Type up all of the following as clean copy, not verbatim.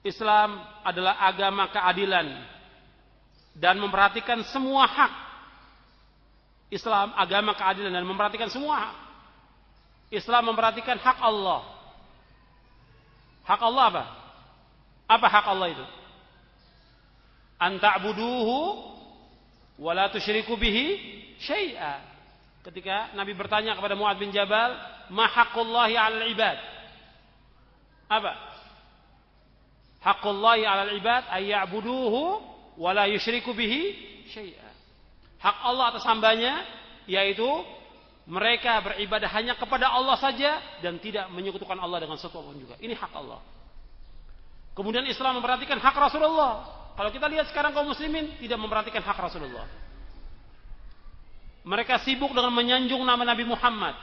Islam adalah agama keadilan dan memperhatikan semua hak. Islam agama keadilan dan memperhatikan semua hak. Islam memperhatikan hak Allah. Hak Allah apa? Apa hak Allah itu? An ta'buduhu wa la tusyriku bihi syai'a. Ketika Nabi bertanya kepada Mu'adz bin Jabal, "Ma haqqullahi 'alal ibad?" Apa? Haqqullahi 'alal ibad ay ya'buduhu wa la yusyriku bihi syai'a. Hak Allah atas hambanya yaitu mereka beribadah hanya kepada Allah saja dan tidak menyekutukan Allah dengan sesuatu apapun juga. Ini hak Allah. Kemudian Islam memperhatikan hak Rasulullah. Kalau kita lihat sekarang kaum muslimin tidak memperhatikan hak Rasulullah. Mereka sibuk dengan menyanjung nama Nabi Muhammad,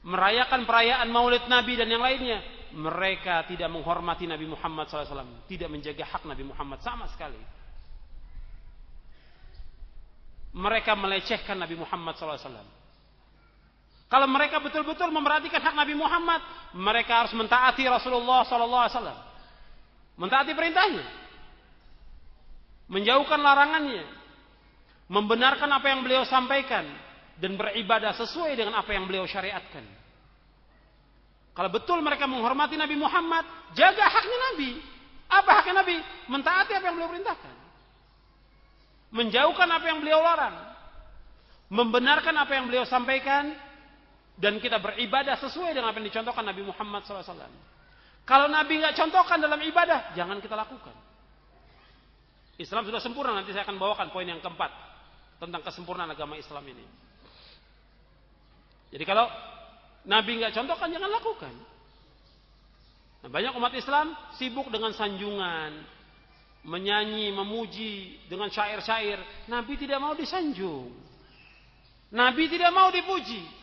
merayakan perayaan Maulid Nabi dan yang lainnya. Mereka tidak menghormati Nabi Muhammad SAW, tidak menjaga hak Nabi Muhammad sama sekali. Mereka melecehkan Nabi Muhammad SAW. Kalau mereka betul-betul memperhatikan hak Nabi Muhammad, mereka harus mentaati Rasulullah SAW, mentaati perintahnya, menjauhkan larangannya, membenarkan apa yang beliau sampaikan, dan beribadah sesuai dengan apa yang beliau syariatkan. Kalau betul mereka menghormati Nabi Muhammad, jaga haknya Nabi. Apa haknya Nabi? Mentaati apa yang beliau perintahkan, menjauhkan apa yang beliau larang, membenarkan apa yang beliau sampaikan, dan kita beribadah sesuai dengan apa yang dicontohkan Nabi Muhammad SAW. Kalau Nabi nggak contohkan dalam ibadah, jangan kita lakukan. Islam sudah sempurna, nanti saya akan bawakan poin yang keempat tentang kesempurnaan agama Islam ini. Jadi kalau Nabi nggak contohkan, jangan lakukan. Nah, banyak umat Islam sibuk dengan sanjungan, menyanyi, memuji dengan syair-syair. Nabi tidak mau disanjung. Nabi tidak mau dipuji.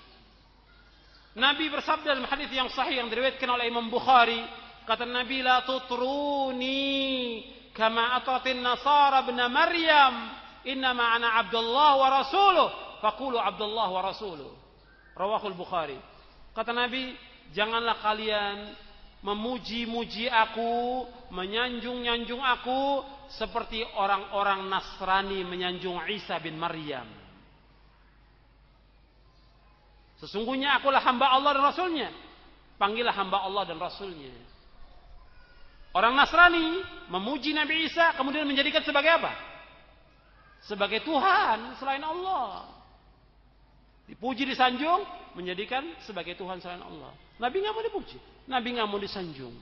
Nabi bersabda dalam hadis yang sahih yang diriwayatkan oleh Imam Bukhari, kata Nabi, "La tutruni kama atatin nasara ibn Maryam, innama ana Abdullah wa rasuluh, faqulu Abdullah wa rasuluh." Rawahul Bukhari. Kata Nabi, janganlah kalian memuji-muji aku, menyanjung-nyanjung aku seperti orang-orang Nasrani menyanjung Isa bin Maryam. Sesungguhnya akulah hamba Allah dan Rasulnya. Panggillah hamba Allah dan Rasulnya. Orang Nasrani memuji Nabi Isa, kemudian menjadikan sebagai apa? Sebagai Tuhan selain Allah. Dipuji, disanjung, menjadikan sebagai Tuhan selain Allah. Nabi nggak mau dipuji, Nabi nggak mau disanjung.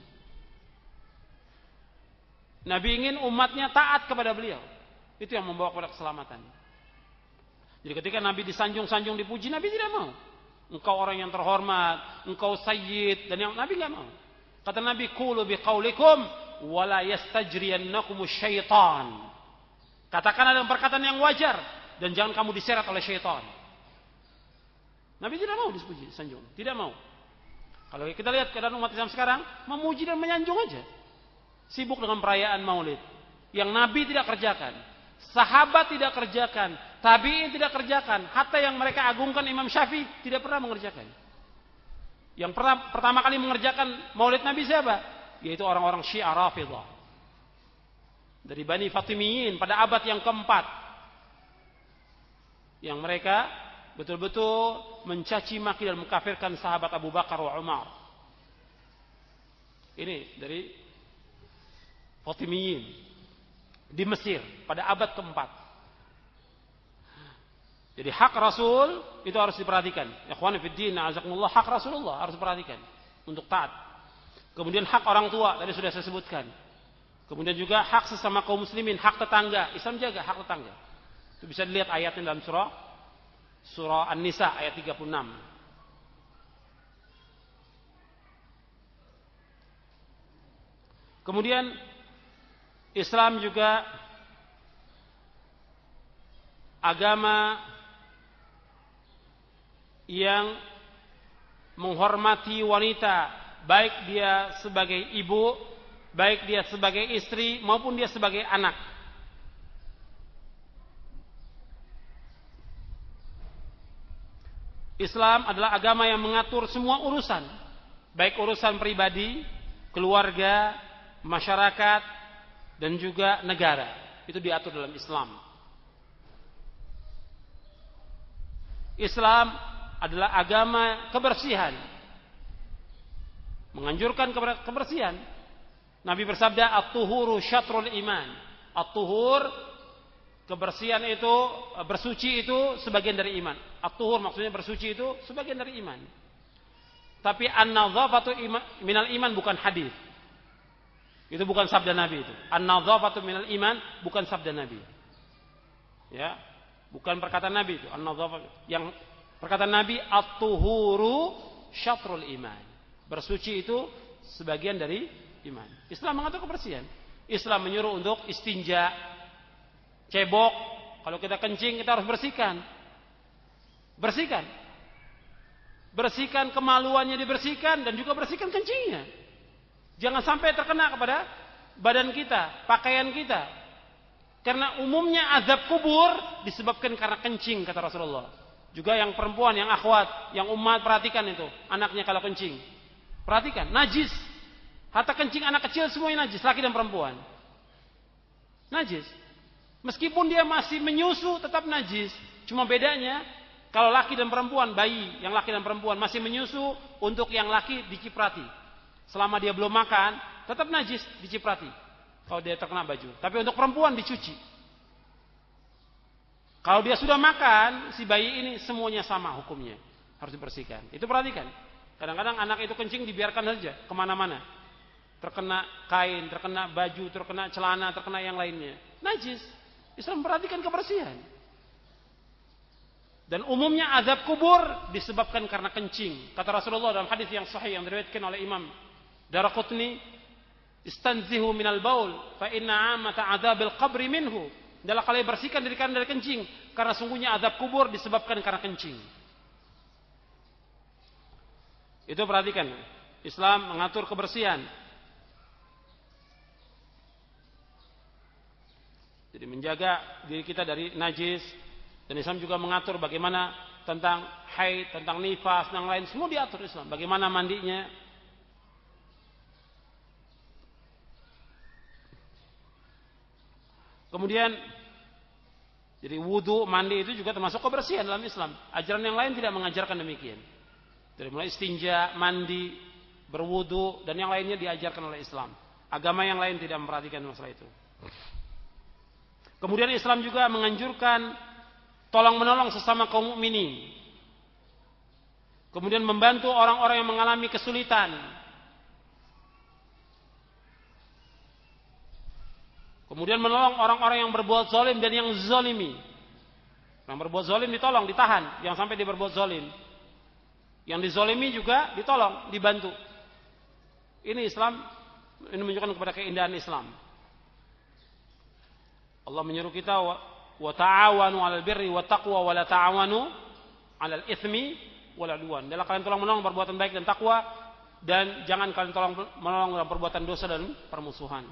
Nabi ingin umatnya taat kepada beliau. Itu yang membawa kepada keselamatan. Jadi ketika Nabi disanjung-sanjung, dipuji, Nabi tidak mau. Engkau orang yang terhormat, engkau sayyid, dan yang Nabi nggak mau. Kata Nabi, qulu biqaulikum wa la yastajriyannakumus syaitan. Katakanlah dengan perkataan yang wajar dan jangan kamu diseret oleh syaitan. Nabi tidak mau dipuji, sanjung, tidak mau. Kalau kita lihat keadaan umat Islam sekarang, memuji dan menyanjung aja. Sibuk dengan perayaan Maulid yang Nabi tidak kerjakan, sahabat tidak kerjakan, tabi'in tidak kerjakan, hatta yang mereka agungkan Imam Syafi'i tidak pernah mengerjakan. Yang pertama kali mengerjakan Maulid Nabi siapa? Yaitu orang-orang Syiah Rafidhah dari Bani Fatimiyin pada abad yang keempat, yang mereka betul-betul mencaci maki dan mengkafirkan sahabat Abu Bakar wa Umar. Ini dari Fatimiyin di Mesir pada abad keempat. Jadi hak Rasul itu harus diperhatikan. Ikhwan fillah, azakumullah, hak Rasulullah harus diperhatikan untuk taat. Kemudian hak orang tua tadi sudah saya sebutkan. Kemudian juga hak sesama kaum muslimin, hak tetangga. Islam jaga hak tetangga. Itu bisa dilihat ayatnya dalam surah An-Nisa ayat 36. Kemudian Islam juga agama yang menghormati wanita, baik dia sebagai ibu, baik dia sebagai istri, maupun dia sebagai anak. Islam adalah agama yang mengatur semua urusan, baik urusan pribadi, keluarga, masyarakat, dan juga negara. Itu diatur dalam Islam. Islam adalah agama kebersihan. Menganjurkan kebersihan. Nabi bersabda, "At-tuhuru syatrul iman." At-tuhur, kebersihan itu, bersuci itu sebagian dari iman. At-tuhur maksudnya bersuci itu sebagian dari iman. Tapi an-nadzafatu minal iman bukan hadis. Itu bukan sabda Nabi itu. An-nadzafatu minal iman bukan sabda Nabi. Ya, bukan perkataan Nabi itu. An-nadzafatu yang perkataan Nabi, at-tuhuru syatrul iman. Bersuci itu sebagian dari iman. Islam mengatur kebersihan. Islam menyuruh untuk istinja, cebok. Kalau kita kencing kita harus bersihkan. Bersihkan. Bersihkan kemaluannya, dibersihkan, dan juga bersihkan kencingnya. Jangan sampai terkena kepada badan kita, pakaian kita. Karena umumnya azab kubur disebabkan karena kencing, kata Rasulullah. Juga yang perempuan, yang akhwat, yang umat, perhatikan itu. Anaknya kalau kencing. Perhatikan, najis. Hatta kencing anak kecil semuanya najis, laki dan perempuan. Najis. Meskipun dia masih menyusu tetap najis. Cuma bedanya kalau laki dan perempuan, bayi yang laki dan perempuan masih menyusu, untuk yang laki diciprati. Selama dia belum makan, tetap najis, diciprati. Kalau dia terkena baju. Tapi untuk perempuan dicuci. Kalau dia sudah makan, si bayi ini semuanya sama hukumnya. Harus dibersihkan. Itu perhatikan. Kadang-kadang anak itu kencing dibiarkan saja kemana-mana. Terkena kain, terkena baju, terkena celana, terkena yang lainnya. Najis. Islam memperhatikan kebersihan. Dan umumnya azab kubur disebabkan karena kencing. Kata Rasulullah dalam hadis yang sahih yang diriwayatkan oleh Imam Daraqutni, "Istanzihu minal baul, fa inna 'amata 'adzabil qabri minhu." Adalah kalian bersihkan diri kalian dari kencing, karena sungguhnya azab kubur disebabkan karena kencing. Itu perhatikan. Islam mengatur kebersihan. Jadi menjaga diri kita dari najis. Dan Islam juga mengatur bagaimana tentang haid, tentang nifas, dan lain. Semua diatur Islam. Bagaimana mandinya. Kemudian, jadi wudu, mandi itu juga termasuk kebersihan dalam Islam. Ajaran yang lain tidak mengajarkan demikian. Dari mulai istinja, mandi, berwudu, dan yang lainnya diajarkan oleh Islam. Agama yang lain tidak memperhatikan masalah itu. Kemudian Islam juga menganjurkan tolong menolong sesama kaum mukminin. Kemudian membantu orang-orang yang mengalami kesulitan. Kemudian menolong orang-orang yang berbuat zalim dan yang zalimi. Yang berbuat zalim ditolong, ditahan, jangan sampai dia berbuat zalim. Yang dizalimi juga ditolong, dibantu. Ini Islam, ini menunjukkan kepada keindahan Islam. Allah menyuruh kita wa ta'awanu 'alal birri wat taqwa wa la ta'awanu 'alal itsmi wal 'udwan. Adalah kalian tolong menolong perbuatan baik dan takwa, dan jangan kalian tolong menolong dalam perbuatan dosa dan permusuhan.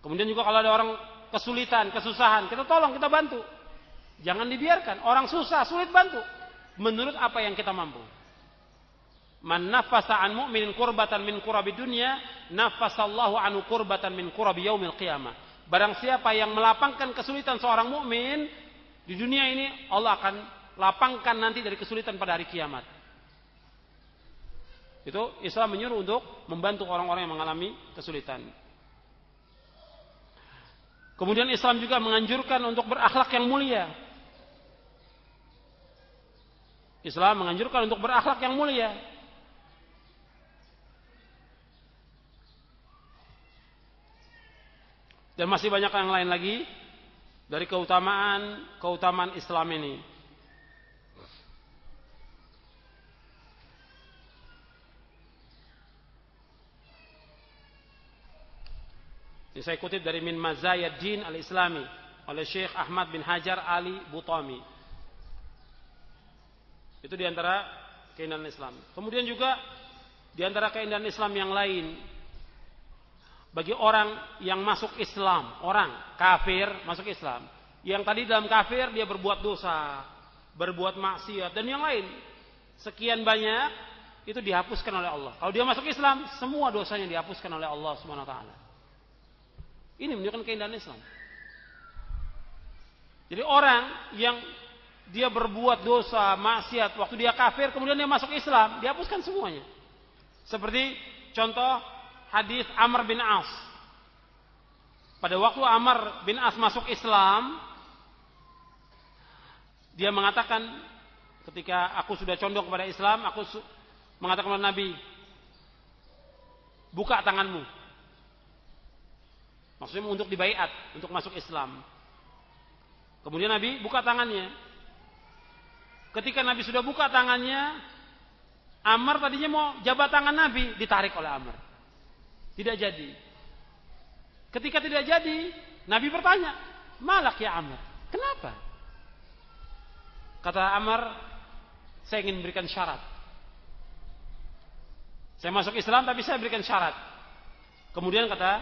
Kemudian juga kalau ada orang kesulitan, kesusahan, kita tolong, kita bantu. Jangan dibiarkan orang susah, sulit, bantu menurut apa yang kita mampu. Man nafasa an mu'minin kurbatan min kurabi dunya, nafasallahu anhu kurbatan min kurabi yaumil qiyamah. Barang siapa yang melapangkan kesulitan seorang mukmin di dunia ini, Allah akan lapangkan nanti dari kesulitan pada hari kiamat. Itu Islam menyuruh untuk membantu orang-orang yang mengalami kesulitan. Kemudian Islam juga menganjurkan untuk berakhlak yang mulia. Islam menganjurkan untuk berakhlak yang mulia. Dan masih banyak yang lain lagi dari keutamaan Islam ini. Ini saya kutip dari Min Mazayad Din Al-Islami oleh Syekh Ahmad bin Hajar Ali Butami. Itu diantara keindahan Islam. Kemudian juga diantara keindahan Islam yang lain, bagi orang yang masuk Islam, orang kafir masuk Islam, yang tadi dalam kafir dia berbuat dosa, berbuat maksiat dan yang lain sekian banyak, itu dihapuskan oleh Allah. Kalau dia masuk Islam, semua dosanya dihapuskan oleh Allah Subhanahu wa taala. Ini menunjukkan keindahan Islam. Jadi orang yang dia berbuat dosa, maksiat, waktu dia kafir, kemudian dia masuk Islam, dihapuskan semuanya. Seperti contoh hadis Amr bin As. Pada waktu Amr bin As masuk Islam, dia mengatakan, ketika aku sudah condong kepada Islam, aku mengatakan kepada Nabi, buka tanganmu. Maksudnya untuk dibaiat, untuk masuk Islam. Kemudian Nabi buka tangannya. Ketika Nabi sudah buka tangannya, Amr tadinya mau jabat tangan Nabi, ditarik oleh Amr. Tidak jadi. Ketika tidak jadi, Nabi bertanya, "Malak ya Amr? Kenapa?" Kata Amr, "Saya ingin berikan syarat. Saya masuk Islam tapi saya berikan syarat." Kemudian kata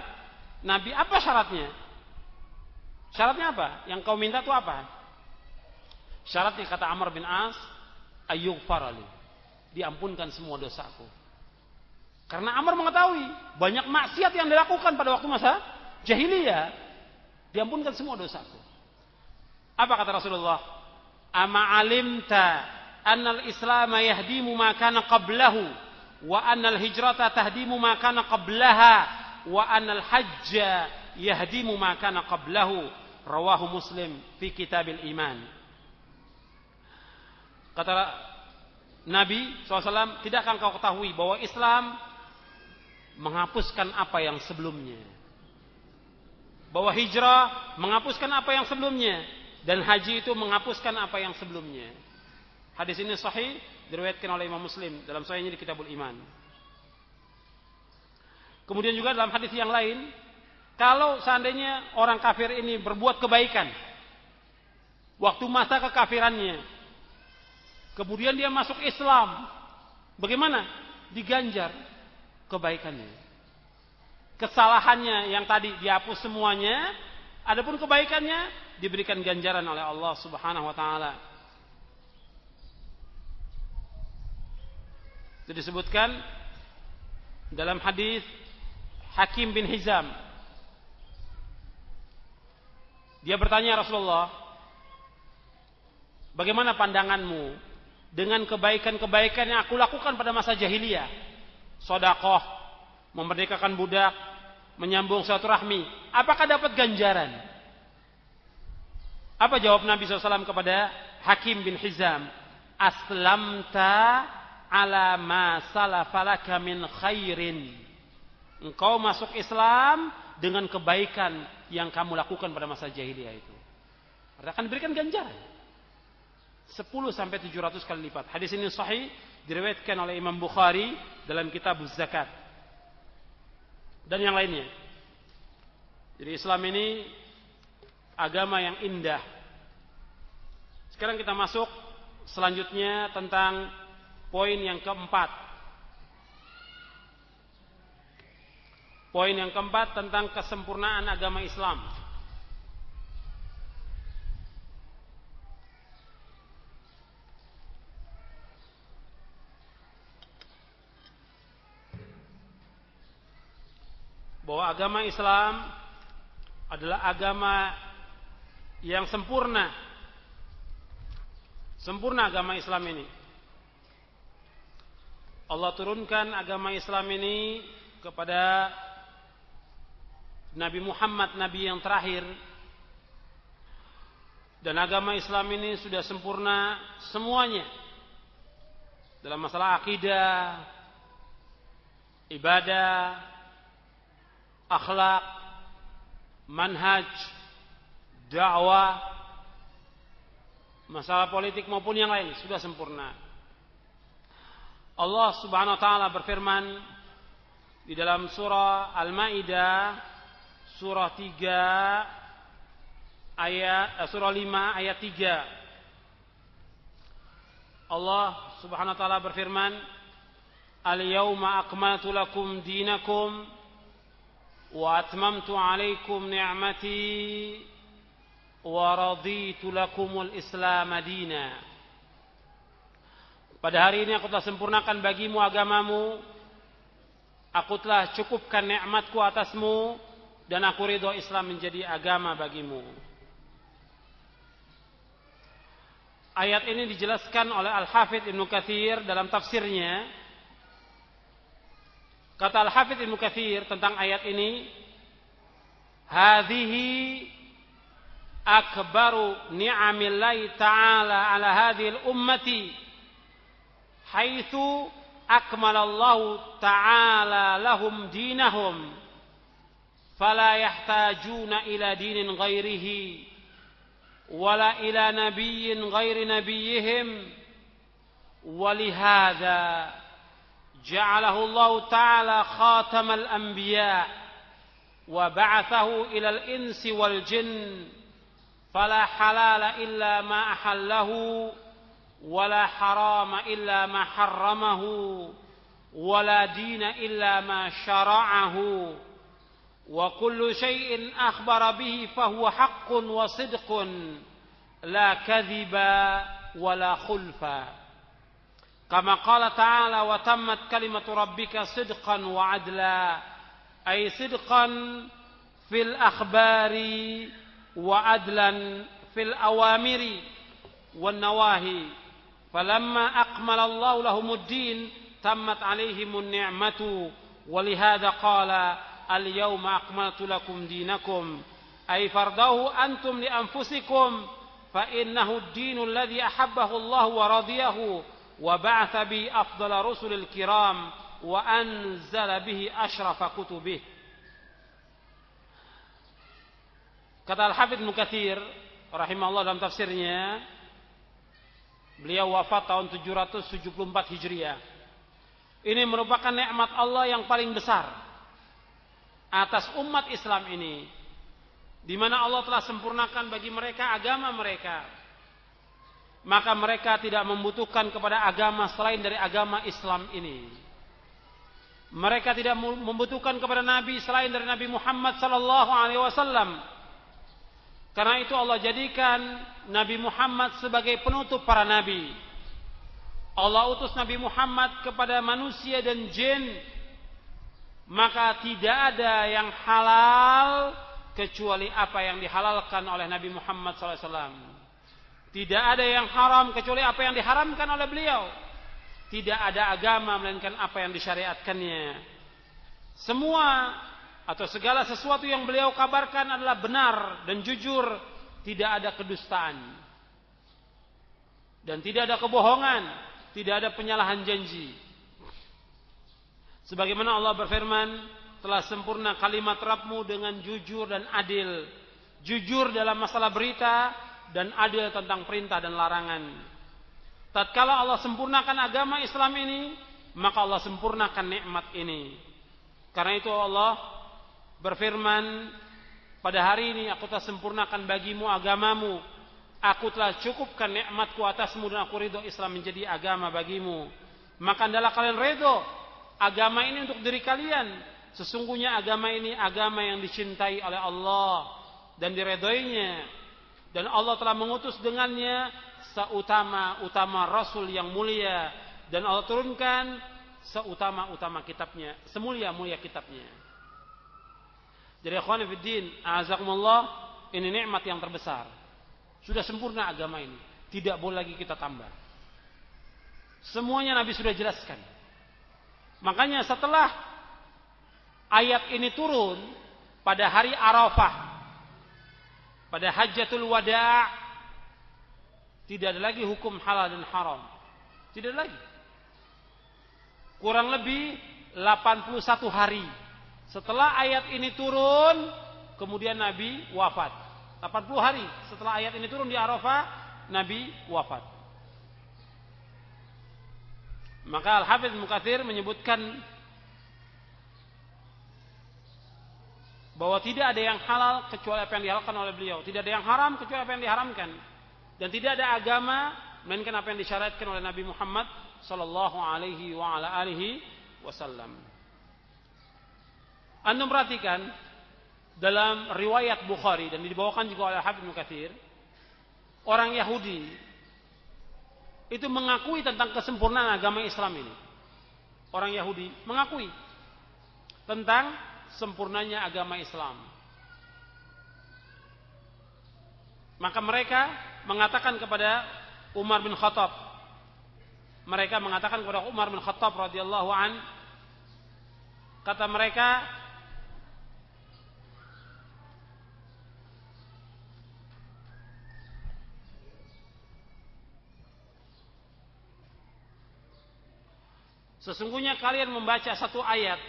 Nabi, "Apa syaratnya?" "Syaratnya apa? Yang kau minta itu apa?" Syaratnya, kata Amr bin As, "Ayyughfarali." Diampunkan semua dosaku. Karena Amr mengetahui banyak maksiat yang dilakukan pada waktu masa jahiliyah. Diampunkan semua dosaku. Apa kata Rasulullah? "Ama alimta annal Islam yahdimu ma kana qablahu wa annal hijrata tahdimu ma kana qablaha wa annal hajja yahdimu ma kana qablahu." Rawahu Muslim fi Kitabil Iman. Kata Nabi SAW, tidakkah engkau ketahui bahwa Islam menghapuskan apa yang sebelumnya, bahwa hijrah menghapuskan apa yang sebelumnya, dan haji itu menghapuskan apa yang sebelumnya. Hadis ini sahih, diriwayatkan oleh Imam Muslim dalam sahihnya di Kitabul Iman. Kemudian juga dalam hadis yang lain, kalau seandainya orang kafir ini berbuat kebaikan waktu masa kekafirannya, kemudian dia masuk Islam, bagaimana? Diganjar kebaikannya. Kesalahannya yang tadi dihapus semuanya, adapun kebaikannya diberikan ganjaran oleh Allah Subhanahu wa taala. Itu disebutkan dalam hadis Hakim bin Hizam. Dia bertanya, "Rasulullah, bagaimana pandanganmu dengan kebaikan-kebaikan yang aku lakukan pada masa jahiliyah? Sedekah, memerdekakan budak, menyambung silaturahmi. Apakah dapat ganjaran?" Apa jawab Nabi SAW kepada Hakim bin Hizam? "Aslamta ala ma salafalaka min khairin." Engkau masuk Islam dengan kebaikan yang kamu lakukan pada masa jahiliyah itu. Akan diberikan ganjaran 10 sampai 700 kali lipat. Hadis ini sahih, diriwayatkan oleh Imam Bukhari dalam kitab Zakat dan yang lainnya. Jadi Islam ini agama yang indah. Sekarang kita masuk selanjutnya tentang poin yang keempat. Poin yang keempat tentang kesempurnaan agama Islam. Bahwa agama Islam adalah agama yang sempurna. Sempurna agama Islam ini. Allah turunkan agama Islam ini kepada Nabi Muhammad, Nabi yang terakhir. Dan agama Islam ini sudah sempurna semuanya. Dalam masalah akidah, ibadah, akhlak, manhaj, dakwah, masalah politik maupun yang lain sudah sempurna. Allah Subhanahu wa taala berfirman di dalam surah Al-Maidah surah 3 ayat surah 5 ayat 3. Allah Subhanahu wa taala berfirman, "Al-yauma akmaltu lakum dinakum wa atmamtu 'alaikum ni'mati wa raditu lakumul Islam madina." Pada hari ini aku telah sempurnakan bagimu agamamu, aku telah cukupkan nikmatku atasmu, dan aku ridho Islam menjadi agama bagimu. Ayat ini dijelaskan oleh Al-Hafidz Ibnu Katsir dalam tafsirnya. Kata Al-Hafidz Ibnu Katsir tentang ayat ini, hadhihi akbaru ni'amillahi ta'ala ala hadhil ummati haitsu akmalallahu ta'ala lahum dinahum fala yahtajuna ila dinin ghairihi wala ila nabiyyin ghairi nabiyyihim walihada ja'alahu Allah ta'ala khatamal anbiya wa ba'athahu ila al-insi wal jinn fala halala illa ma ahallahu wala harama illa ma harramahu wala dina illa ma syara'ahu wa kullu syai'in akhbara bihi fahuwa haqqun wa sidqun la kadhiba wala khulfa kama qala ta'ala wa tammat kalimatu rabbika sidqan wa adla ay sidqan fil akhbari wa adlan fil awamiri wan nawahi falamma akmala Allah lahumuddin tammat alaihimun ni'matu walihada qala al-yawma akmaltu lakum dinakum ay fardahu antum li anfusikum fa innahu ad-dinu alladhi ahabbahu Allah wa radiyahu wa ba'atha bi afdala rusulil kiram wa anzala bihi ashrafa kutubih. Kata Al-Hafidz Ibnu Katsir rahimahullah dalam tafsirnya, beliau wafat tahun 774 Hijriah. Ini merupakan nikmat Allah yang paling besar atas umat Islam ini, di mana Allah telah sempurnakan bagi mereka agama mereka. Maka mereka tidak membutuhkan kepada agama selain dari agama Islam ini. Mereka tidak membutuhkan kepada nabi selain dari Nabi Muhammad sallallahu alaihi wasallam. Karena itu Allah jadikan Nabi Muhammad sebagai penutup para nabi. Allah utus Nabi Muhammad kepada manusia dan jin. Maka tidak ada yang halal kecuali apa yang dihalalkan oleh Nabi Muhammad SAW. Tidak ada yang haram kecuali apa yang diharamkan oleh beliau. Tidak ada agama melainkan apa yang disyariatkannya. Semua atau segala sesuatu yang beliau kabarkan adalah benar dan jujur. Tidak ada kedustaan. Dan tidak ada kebohongan. Tidak ada penyalahan janji. Sebagaimana Allah berfirman, telah sempurna kalimat Rabbmu dengan jujur dan adil. Jujur dalam masalah berita dan adil tentang perintah dan larangan. Tatkala Allah sempurnakan agama Islam ini, maka Allah sempurnakan nikmat ini. Karena itu Allah berfirman, pada hari ini aku telah sempurnakan bagimu agamamu. Aku telah cukupkan nikmatku atasmu dan aku ridho Islam menjadi agama bagimu. Maka hendaklah kalian ridho agama ini untuk diri kalian. Sesungguhnya agama ini agama yang dicintai oleh Allah dan diredhoinya. Dan Allah telah mengutus dengannya seutama-utama Rasul yang mulia. Dan Allah turunkan seutama-utama kitabnya, semulia-mulia kitabnya. Jadi ikhwan fiddin, a'azakumullah, ini nikmat yang terbesar. Sudah sempurna agama ini, tidak boleh lagi kita tambah. Semuanya Nabi sudah jelaskan. Makanya setelah ayat ini turun pada hari Arafah, pada Hajjatul Wada', tidak ada lagi hukum halal dan haram. Tidak ada lagi. Kurang lebih 81 hari setelah ayat ini turun, kemudian Nabi wafat. 80 hari setelah ayat ini turun di Arafah, Nabi wafat. Maka Al-Hafidz Ibnu Katsir menyebutkan bahwa tidak ada yang halal kecuali apa yang dihalalkan oleh beliau, tidak ada yang haram kecuali apa yang diharamkan, dan tidak ada agama melainkan apa yang disyariatkan oleh Nabi Muhammad sallallahu alaihi wa ala alihi wasallam. Anda perhatikan dalam riwayat Bukhari dan dibawakan juga oleh Al-Hafidz Ibnu Katsir, orang Yahudi itu mengakui tentang kesempurnaan agama Islam ini. Orang Yahudi mengakui tentang sempurnanya agama Islam. Maka mereka mengatakan kepada Umar bin Khattab. Mereka mengatakan kepada Umar bin Khattab radhiyallahu an, kata mereka, sesungguhnya kalian membaca satu ayat.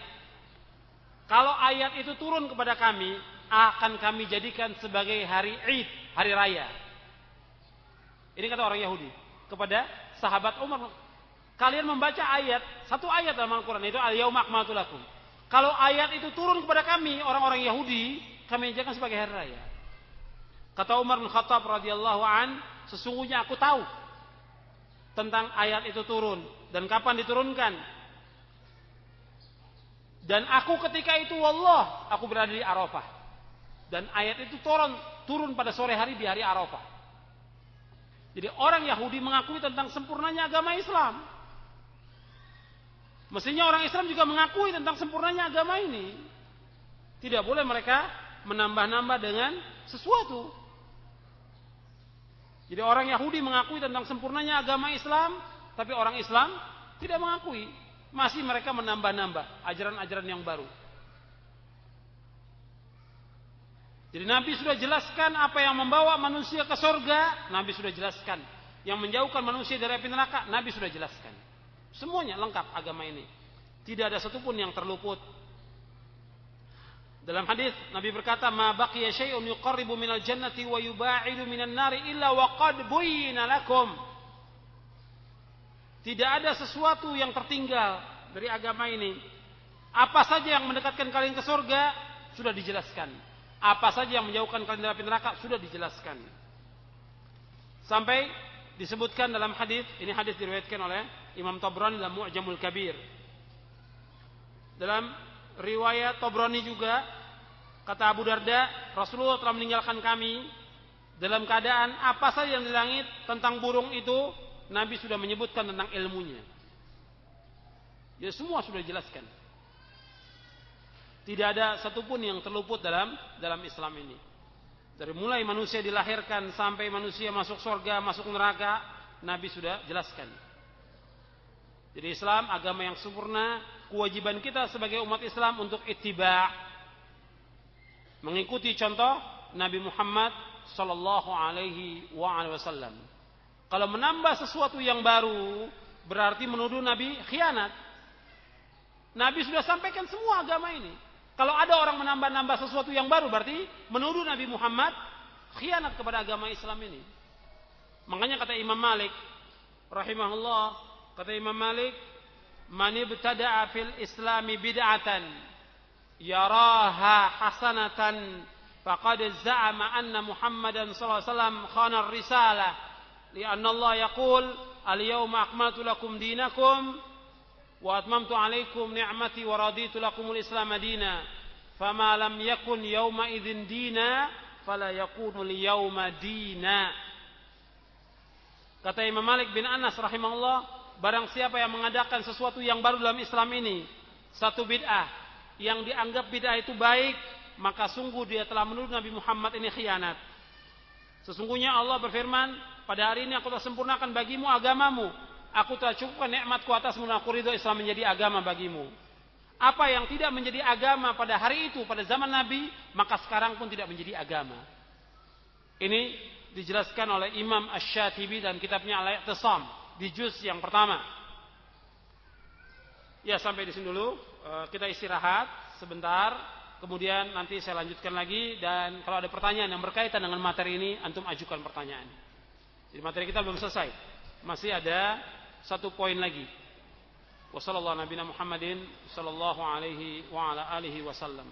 Kalau ayat itu turun kepada kami, akan kami jadikan sebagai hari Id, hari raya. Ini kata orang Yahudi kepada sahabat Umar. Kalian membaca ayat, satu ayat dalam Al-Quran, itu al-yauma akmaltu lakum. Kalau ayat itu turun kepada kami, orang-orang Yahudi, kami jadikan sebagai hari raya. Kata Umar bin Khattab radhiyallahu an, sesungguhnya aku tahu tentang ayat itu turun dan kapan diturunkan. Dan aku ketika itu wallah, aku berada di Arafah. Dan ayat itu turun pada sore hari di hari Arafah. Jadi orang Yahudi mengakui tentang sempurnanya agama Islam. Mestinya orang Islam juga mengakui tentang sempurnanya agama ini. Tidak boleh mereka menambah-nambah dengan sesuatu. Jadi orang Yahudi mengakui tentang sempurnanya agama Islam, tapi orang Islam tidak mengakui. Masih mereka menambah-nambah ajaran-ajaran yang baru. Jadi Nabi sudah jelaskan apa yang membawa manusia ke surga, Nabi sudah jelaskan. Yang menjauhkan manusia dari api neraka, Nabi sudah jelaskan. Semuanya lengkap agama ini. Tidak ada satupun yang terluput. Dalam hadis Nabi berkata, "Ma baqiya syai'un yuqarribu minal jannati wa yuba'idu minan nari illa wa qad buyyina lakum." Tidak ada sesuatu yang tertinggal dari agama ini. Apa saja yang mendekatkan kalian ke surga sudah dijelaskan. Apa saja yang menjauhkan kalian dari api neraka sudah dijelaskan. Sampai disebutkan dalam hadis, ini hadis diriwayatkan oleh Imam Tabrani dalam Mu'jamul Kabir. Dalam riwayat Tabrani juga kata Abu Darda, Rasulullah telah meninggalkan kami dalam keadaan apa saja yang di langit tentang burung itu Nabi sudah menyebutkan tentang ilmunya. Ya semua sudah dijelaskan. Tidak ada satupun yang terluput dalam Islam ini. Dari mulai manusia dilahirkan sampai manusia masuk surga, masuk neraka, Nabi sudah jelaskan. Jadi Islam agama yang sempurna, kewajiban kita sebagai umat Islam untuk ittiba', mengikuti contoh Nabi Muhammad sallallahu alaihi wasallam. Kalau menambah sesuatu yang baru, berarti menuduh Nabi khianat. Nabi sudah sampaikan semua agama ini. Kalau ada orang menambah-nambah sesuatu yang baru, berarti menuduh Nabi Muhammad khianat kepada agama Islam ini. Makanya kata Imam Malik rahimahullah, kata Imam Malik, "Man ibtada'a fil Islami bid'atan yaraha hasanatan faqad za'ama anna Muhammadan sallallahu alaihi wasallam khana ar-risalah li'anna Allah yaqul al-yawma akmaltu lakum dinakum wa atmamtu alaikum ni'mati wa raditu lakumul Islam madina fama lam yakun yawma idzin dina fala yakunu liyawma dina." Kata Imam Malik bin Anas rahimahullah, barang siapa yang mengadakan sesuatu yang baru dalam Islam ini, satu bid'ah yang dianggap bid'ah itu baik, maka sungguh dia telah menuduh Nabi Muhammad ini khianat. Sesungguhnya Allah berfirman, "Pada hari ini aku telah sempurnakan bagimu agamamu. Aku telah cukupkan nikmatku atasmu dan aku ridho Islam menjadi agama bagimu." Apa yang tidak menjadi agama pada hari itu, pada zaman Nabi, maka sekarang pun tidak menjadi agama. Ini dijelaskan oleh Imam Asy-Syatibi dalam kitabnya Al-I'tisam di juz yang pertama. Ya, sampai di sini dulu. Kita istirahat sebentar, kemudian nanti saya lanjutkan lagi, dan kalau ada pertanyaan yang berkaitan dengan materi ini, antum ajukan pertanyaan. Jadi materi kita belum selesai. Masih ada satu poin lagi. Wassallallahu nabiyana Muhammadin sallallahu alaihi wa ala alihi wasallam.